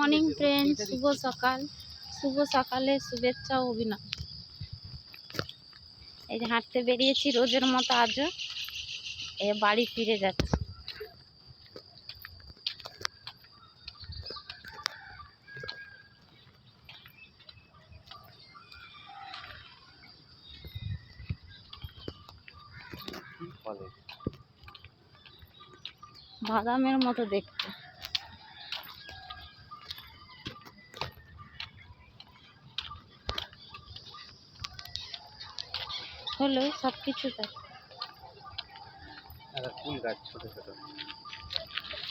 Morning friend, শুভ সকাল। শুভ সকালে শুভেচ্ছা ও অভিনন্দন। এই যে হাঁটতে বেরিয়েছি রোজের মতো, আজও বাড়ি ফিরে যাচ্ছি। বাদামের মতো দেখতে। হলো সবকিছু তাই। ফুল গাছ ছোট ছোট,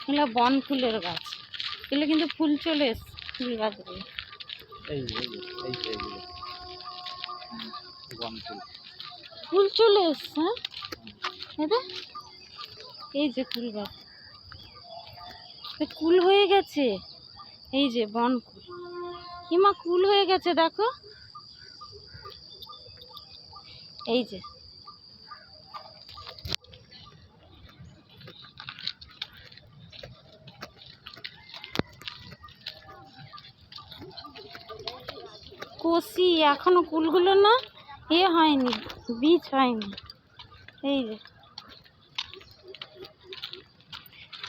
এগুলো বন ফুলের গাছ। এগুলো কিন্তু ফুল চলে এসছে, ফুল গাছগুলো। এই বন ফুল, ফুল চলে এসছে। হ্যাঁ, এই যে ফুল গাছ, কুল হয়ে গেছে। এই যে বন ফুল, হিমা কুল হয়ে গেছে দেখো। এই যে কষি, এখনো কুলগুলো না হয়নি, বীজ হয়নি। এই যে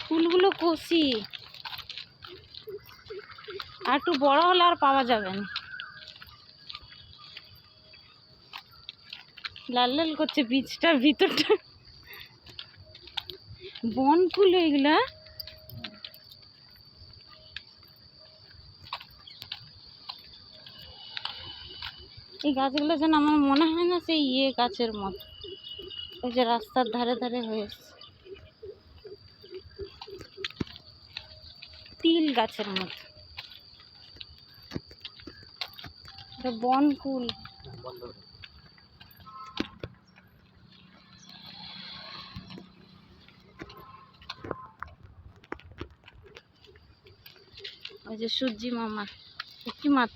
ফুলগুলো কষি, আর একটু বড় হলে আর পাওয়া যাবে না। লাল লাল করছে বীজটার ভিতরটা, বন ফুল এগুলা। এই গাছগুলো যেন আমার মনে হয় না সেই গাছের মতো, ওই যে রাস্তার ধারে ধারে হয়েছে, তিল গাছের মতো। বন ফুল। ওই যে সূর্যি মামা কি মাছ।